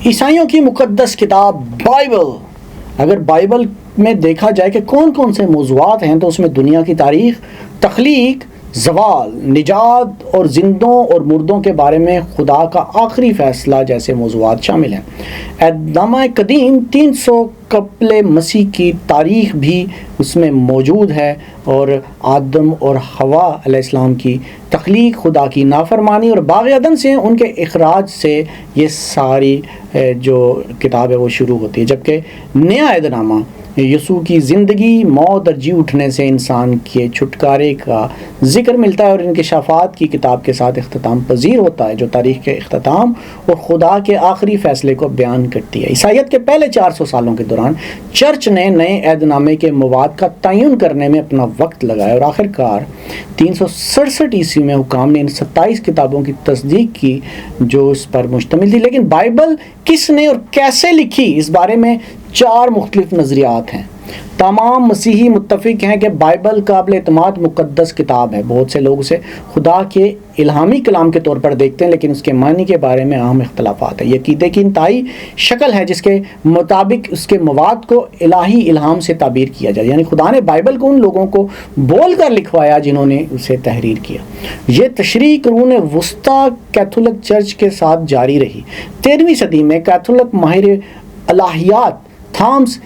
عیسائیوں کی مقدس کتاب بائبل، اگر بائبل میں دیکھا جائے کہ کون کون سے موضوعات ہیں تو اس میں دنیا کی تاریخ، تخلیق، زوال، نجات اور زندوں اور مردوں کے بارے میں خدا کا آخری فیصلہ جیسے موضوعات شامل ہیں۔ اعدامِ قدیم 300 قبل مسیح کی تاریخ بھی اس میں موجود ہے، اور آدم اور حوا علیہ السلام کی تخلیق، خدا کی نافرمانی اور باغ عدن سے ان کے اخراج سے یہ ساری جو کتاب ہے وہ شروع ہوتی ہے۔ جبکہ نیا عہد نامہ یسوع کی زندگی، موت اور جی اٹھنے سے انسان کے چھٹکارے کا ذکر ملتا ہے، اور انکشافات کی کتاب کے ساتھ اختتام پذیر ہوتا ہے جو تاریخ کے اختتام اور خدا کے آخری فیصلے کو بیان کرتی ہے۔ عیسائیت کے پہلے 400 سالوں کے دوران چرچ نے نئے عہد نامے کے مواد کا تعین کرنے میں اپنا وقت لگایا، اور آخر کار 367 عیسوی میں حکام نے ان 27 کتابوں کی تصدیق کی جو اس پر مشتمل تھی۔ لیکن بائبل کس نے اور کیسے لکھی، اس بارے میں 4 مختلف نظریات ہیں۔ تمام مسیحی متفق ہیں کہ بائبل قابل اعتماد مقدس کتاب ہے۔ بہت سے لوگ اسے خدا کے الہامی کلام کے طور پر دیکھتے ہیں، لیکن اس کے معنی کے بارے میں اہم اختلافات ہیں۔ یہ عقیدے کی انتہائی شکل ہے جس کے مطابق اس کے مواد کو الہی الہام سے تعبیر کیا جائے، یعنی خدا نے بائبل کو ان لوگوں کو بول کر لکھوایا جنہوں نے اسے تحریر کیا۔ یہ تشریح قرون وسطیٰ کیتھولک چرچ کے ساتھ جاری رہی۔ 13ویں صدی میں کیتھولک ماہر الہیات تھامس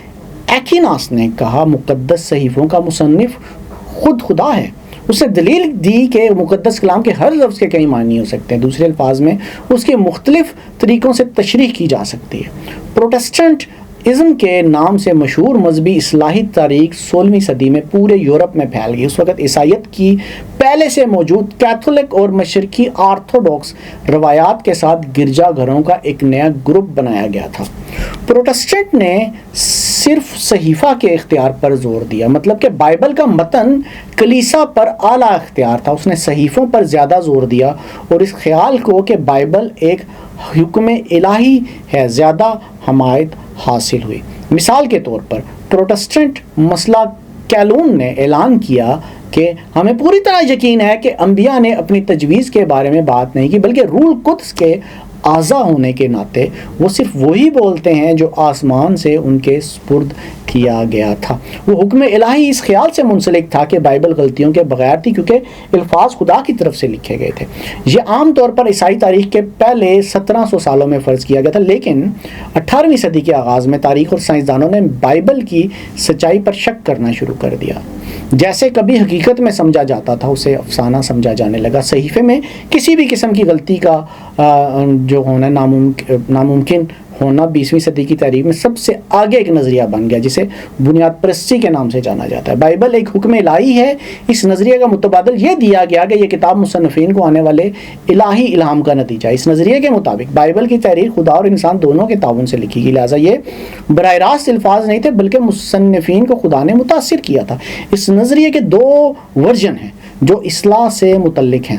ایکیناس نے کہا مقدس صحیفوں کا مصنف خود خدا ہے۔ اس نے دلیل دی کہ مقدس کلام کے ہر لفظ کے کئی معنی ہو سکتے ہیں، دوسرے الفاظ میں اس کے مختلف طریقوں سے تشریح کی جا سکتی ہے۔ پروٹسٹنٹ ازم کے نام سے مشہور مذہبی اصلاحی تاریخ 16ویں صدی میں پورے یورپ میں پھیل گئی۔ اس وقت عیسائیت کی پہلے سے موجود کیتھولک اور مشرقی آرتھوڈاکس روایات کے ساتھ گرجا گھروں کا ایک نیا گروپ بنایا گیا تھا۔ پروٹسٹنٹ نے صرف صحیفہ کے اختیار پر زور دیا، مطلب کہ بائبل کا متن کلیسا پر اعلیٰ اختیار تھا۔ اس نے صحیفوں پر زیادہ زور دیا اور اس خیال کو کہ بائبل ایک حکم الہی ہے زیادہ حمایت حاصل ہوئی۔ مثال کے طور پر پروٹسٹنٹ مسئلہ کیلون نے اعلان کیا کہ ہمیں پوری طرح یقین ہے کہ انبیاء نے اپنی تجویز کے بارے میں بات نہیں کی، بلکہ روح القدس کے اعضاء ہونے کے ناطے وہ صرف وہی بولتے ہیں جو آسمان سے ان کے سپرد کیا گیا تھا۔ وہ حکم الہی اس خیال سے منسلک تھا کہ بائبل غلطیوں کے بغیر تھی کیونکہ الفاظ خدا کی طرف سے لکھے گئے تھے۔ یہ عام طور پر عیسائی تاریخ کے پہلے 1700 سالوں میں فرض کیا گیا تھا، لیکن 18ویں صدی کے آغاز میں تاریخ اور سائنسدانوں نے بائبل کی سچائی پر شک کرنا شروع کر دیا۔ جیسے کبھی حقیقت میں سمجھا جاتا تھا اسے افسانہ سمجھا جانے لگا۔ صحیفے میں کسی بھی قسم کی غلطی کا جو ہونا ناممکن ہونا 20ویں صدی کی تاریخ میں سب سے آگے ایک نظریہ بن گیا جسے بنیاد پرستی کے نام سے جانا جاتا ہے۔ بائبل ایک حکم الہی ہے۔ اس نظریے کا متبادل یہ دیا گیا کہ یہ کتاب مصنفین کو آنے والے الہی الہام کا نتیجہ ہے۔ اس نظریے کے مطابق بائبل کی تحریر خدا اور انسان دونوں کے تعاون سے لکھی گئی، لہٰذا یہ براہ راست الفاظ نہیں تھے بلکہ مصنفین کو خدا نے متاثر کیا تھا۔ اس نظریے کے 2 ورژن ہیں جو اصلاح سے متعلق ہیں۔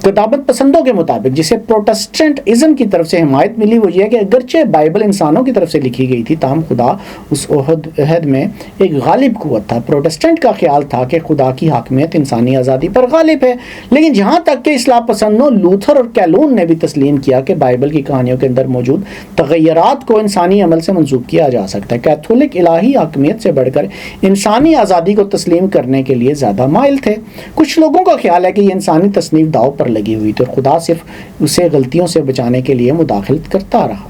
کتابت پسندوں کے مطابق جسے پروٹسٹنٹ ازم کی طرف سے حمایت ملی وہ یہ ہے کہ اگرچہ بائبل انسانوں کی طرف سے لکھی گئی تھی تاہم خدا اس عہد میں ایک غالب قوت تھا۔ پروٹسٹنٹ کا خیال تھا کہ خدا کی حاکمیت انسانی آزادی پر غالب ہے، لیکن جہاں تک کہ اصلاح پسندوں لوتھر اور کیلون نے بھی تسلیم کیا کہ بائبل کی کہانیوں کے اندر موجود تغیرات کو انسانی عمل سے منسوخ کیا جا سکتا ہے۔ کیتھولک الہی حاکمیت سے بڑھ کر انسانی آزادی کو تسلیم کرنے کے لیے زیادہ مائل تھے۔ کچھ لوگوں کا خیال ہے کہ یہ انسانی تصنیف داؤ پر لگی ہوئی تھی اور خدا صرف اسے غلطیوں سے بچانے کے لیے مداخلت کرتا رہا۔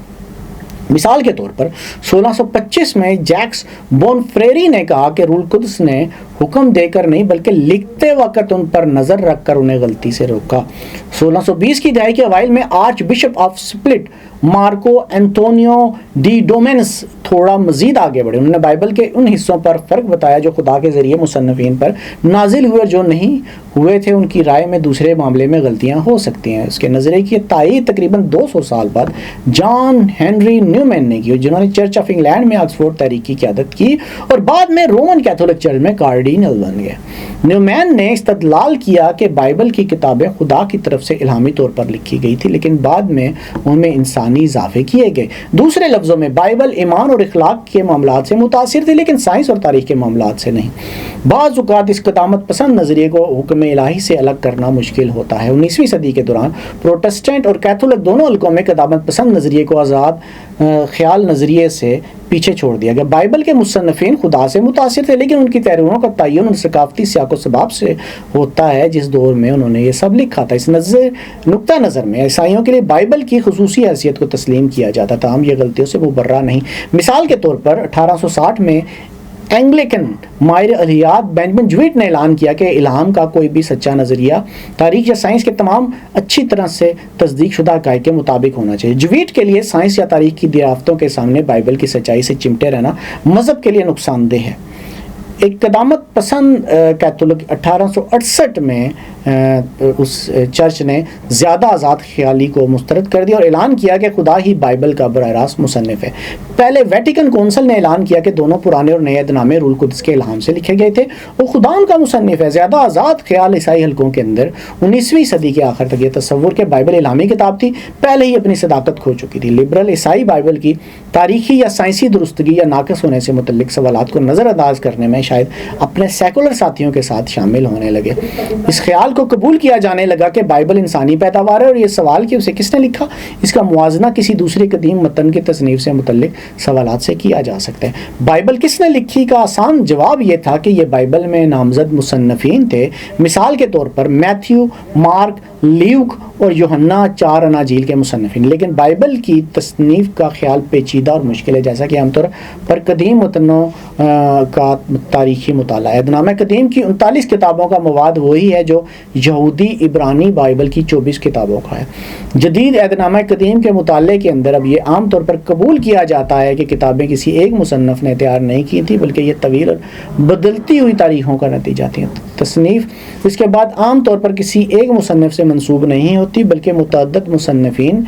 مثال کے طور پر 1625 میں جیکس بونفریری نے کہا کہ روح القدس نے حکم دے کر نہیں بلکہ لکھتے وقت ان پر نظر رکھ کر انہیں غلطی سے روکا۔ 1620 کی دہائی کے اوائل میں arch bishop of split Marco Antonio de domains تھوڑا مزید آگے بڑھے۔ انہوں نے بائبل کے ان حصوں پر فرق بتایا جو خدا کے ذریعے مصنفین پر نازل ہوئے اور جو نہیں ہوئے تھے ان کی رائے میں دوسرے معاملے میں غلطیاں ہو سکتی ہیں۔ اس کے نظریے کی تائید تقریباً 200 سال بعد جان ہنری نیومین نے کی، جنہوں نے چرچ آف انگلینڈ میں آکسفورڈ تحریک کی قیادت کی اور بعد میں رومن کیتھولک چرچ میں کارڈینل بن گئے۔ نیومین نے استدلال کیا کہ بائبل کی کتابیں خدا کی طرف سے الہامی طور پر لکھی گئی تھی، لیکن بعد میں ان میں انسانی روحانی اضافے کیے گئے۔ دوسرے لفظوں میں بائبل ایمان اور اخلاق کے معاملات سے متاثر تھی، لیکن سائنس اور تاریخ کے معاملات سے نہیں۔ بعض اوقات اس قدامت پسند نظریے کو حکم الہی سے الگ کرنا مشکل ہوتا ہے۔ 19ویں صدی کے دوران پروٹسٹنٹ اور کیتھولک دونوں حلقوں میں قدامت پسند نظریے کو آزاد خیال نظریے سے پیچھے چھوڑ دیا گیا۔ بائبل کے مصنفین خدا سے متاثر تھے، لیکن ان کی تحریروں کا تعین ان ثقافتی سیاق و سباب سے ہوتا ہے جس دور میں انہوں نے یہ سب لکھا تھا۔ اس نقطہ نظر میں عیسائیوں کے لیے بائبل کی خصوصی حیثیت کو تسلیم کیا جاتا تھا، ہم یہ غلطیوں سے مبرہ نہیں۔ مثال کے طور پر 1860 میں اینگلیکن ماہر الہیات بینجمن جویٹ نے اعلان کیا کہ الہام کا کوئی بھی سچا نظریہ تاریخ یا سائنس کے تمام اچھی طرح سے تصدیق شدہ حقائق کے مطابق ہونا چاہیے۔ جویٹ کے لیے سائنس یا تاریخ کی دریافتوں کے سامنے بائبل کی سچائی سے چمٹے رہنا مذہب کے لیے نقصان دہ ہے۔ ایک قدامت پسند کیتھولک 1868 میں اس چرچ نے زیادہ آزاد خیالی کو مسترد کر دیا اور اعلان کیا کہ خدا ہی بائبل کا براہ راست مصنف ہے۔ پہلے ویٹیکن کونسل نے اعلان کیا کہ دونوں پرانے اور نئے عہدنامے روح القدس کے الہام سے لکھے گئے تھے اور خدا ان کا مصنف ہے۔ زیادہ آزاد خیال عیسائی حلقوں کے اندر 19ویں صدی کے آخر تک یہ تصور کہ بائبل الہامی کتاب تھی پہلے ہی اپنی صداقت کھو چکی تھی۔ لبرل عیسائی بائبل کی تاریخی یا سائنسی درستگی یا ناقص ہونے سے متعلق سوالات کو نظر انداز کرنے میں شاید اپنے سیکولر ساتھیوں کے ساتھ شامل ہونے لگے۔ اس خیال کو قبول کیا جانے لگا کہ بائبل انسانی پیداوار ہے اور یہ سوال کہ اسے کس نے لکھا، اس کا موازنہ کسی دوسرے قدیم متن کی تصنیف سے متعلق سوالات سے کیا جا سکتا ہے۔ بائبل کس نے لکھی کا آسان جواب یہ تھا کہ یہ بائبل میں نامزد مصنفین تھے۔ مثال کے طور پر میتھیو، مارک، لیوک اور یوحنا 4 اناجیل کے مصنفین۔ لیکن بائبل کی تصنیف کا خیال پیچیدہ اور مشکل ہے، جیسا کہ عام طور پر قدیم متنوں کا تاریخی مطالعہ ہے۔ عہد نامہ قدیم کی 39 کتابوں کا مواد وہی ہے جو یہودی عبرانی بائبل کی 24 کتابوں کا ہے۔ جدید عہد نامہ قدیم کے مطالعے کے اندر اب یہ عام طور پر قبول کیا جاتا ہے کہ کتابیں کسی ایک مصنف نے تیار نہیں کی تھی، بلکہ یہ طویل اور بدلتی ہوئی تاریخوں کا نتیجہ تھی۔ تصنیف اس کے بعد عام طور پر کسی ایک مصنف سے منسوب نہیں ہوتی، بلکہ متعدد مصنفین،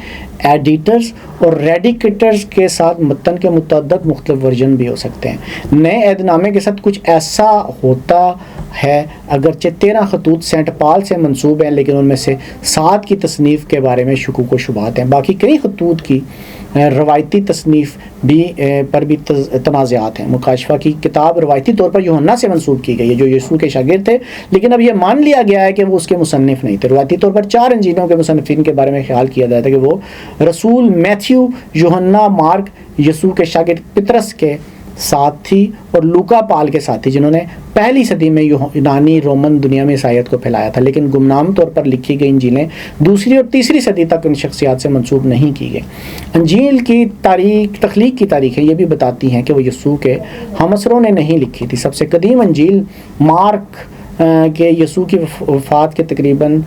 ایڈیٹرز اور ریڈیکیٹرز کے ساتھ متن کے متعدد مختلف ورژن بھی ہو سکتے ہیں۔ نئے عہد نامے کے ساتھ کچھ ایسا ہوتا ہے، اگرچہ 13 خطوط سینٹ پال سے منسوب ہیں، لیکن ان میں سے 7 کی تصنیف کے بارے میں شکوک و شبہات ہیں۔ باقی کئی خطوط کی روایتی تصنیف پر بھی تنازعات ہیں۔ مکاشفہ کی کتاب روایتی طور پر یوحنا سے منسوب کی گئی ہے، جو یسوع کے شاگرد تھے، لیکن اب یہ مان لیا گیا ہے کہ وہ اس کے مصنف نہیں تھے۔ روایتی طور پر 4 انجیلوں کے مصنفین کے بارے میں خیال کیا جاتا ہے کہ وہ رسول میتھیو، یوحنا، مارک، یسوع کے شاگرد پطرس کے ساتھ تھی اور لوکا پال کے ساتھ تھی، جنہوں نے پہلی صدی میں یونانی رومن دنیا میں عیسائیت کو پھیلایا تھا، لیکن گمنام طور پر لکھی گئی انجیلیں دوسری اور تیسری صدی تک ان شخصیات سے منسوب نہیں کی گئی۔ انجیل کی تخلیق کی تاریخیں یہ بھی بتاتی ہیں کہ وہ یسوع کے ہمسروں نے نہیں لکھی تھی۔ سب سے قدیم انجیل مارک کہ یسوع کی وفات کے تقریباً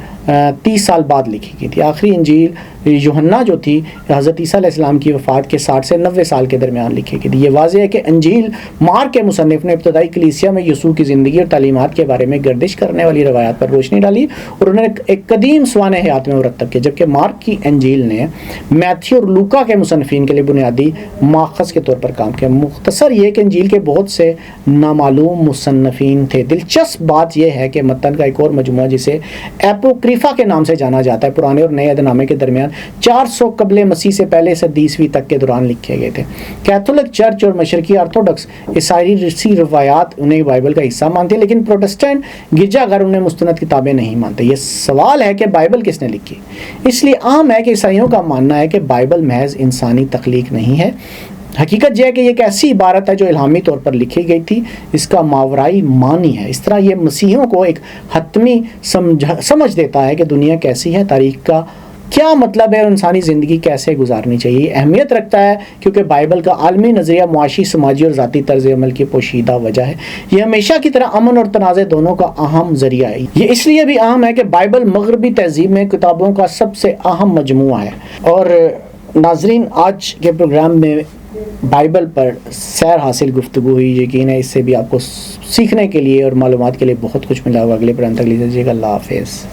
30 سال بعد لکھی گئی تھی۔ آخری انجیل یوحنا جو تھی حضرت عیسیٰ علیہ السلام کی وفات کے 60 سے 90 سال کے درمیان لکھی گئی تھی۔ یہ واضح ہے کہ انجیل مارک کے مصنف نے ابتدائی کلیسیا میں یسوع کی زندگی اور تعلیمات کے بارے میں گردش کرنے والی روایات پر روشنی ڈالی اور انہوں نے ایک قدیم سوانح حیات میں مرتب کیا، جبکہ مارک کی انجیل نے میتھیو اور لوکا کے مصنفین کے لیے بنیادی ماخذ کے طور پر کام کیا۔ مختصر یہ کہ انجیل کے بہت سے نامعلوم مصنفین تھے۔ دلچسپ بات یہ ہے کہ متن کا ایک اور مجموعہ جسے ایپوکریفا کے نام سے جانا جاتا ہے، پرانے اور نئے عہد نامے کے درمیان 400 قبل مسیح سے پہلے صدی عیسوی تک کے دوران لکھے گئے تھے۔ کیتھولک چرچ اور مشرقی آرتھوڈکس عیسائی روایات انہیں بائبل کا حصہ مانتے ہیں، لیکن پروٹسٹنٹ گرجا گھر انہیں مستند کتابیں نہیں مانتے۔ یہ سوال ہے کہ بائبل کس نے لکھی؟ اس لیے عام ہے کہ عیسائیوں کا ماننا ہے کہ بائبل محض انسانی تخلیق نہیں ہے۔ حقیقت یہ ہے کہ یہ ایک ایسی عبارت ہے جو الہامی طور پر لکھی گئی تھی، اس کا ماورائی معنی ہے۔ اس طرح یہ مسیحیوں کو ایک حتمی سمجھ دیتا ہے کہ دنیا کیسی ہے، تاریخ کا کیا مطلب ہے اور انسانی زندگی کیسے گزارنی چاہیے۔ یہ اہمیت رکھتا ہے کیونکہ بائبل کا عالمی نظریہ معاشی، سماجی اور ذاتی طرز عمل کی پوشیدہ وجہ ہے۔ یہ ہمیشہ کی طرح امن اور تنازع دونوں کا اہم ذریعہ ہے۔ یہ اس لیے بھی اہم ہے کہ بائبل مغربی تہذیب میں کتابوں کا سب سے اہم مجموعہ ہے۔ اور ناظرین، آج کے پروگرام میں بائبل پر سیر حاصل گفتگو ہوئی، یقین ہے اس سے بھی آپ کو سیکھنے کے لیے اور معلومات کے لیے بہت کچھ ملا ہوگا۔ اگلے پروگرام تک لیجیے گا، اللہ حافظ۔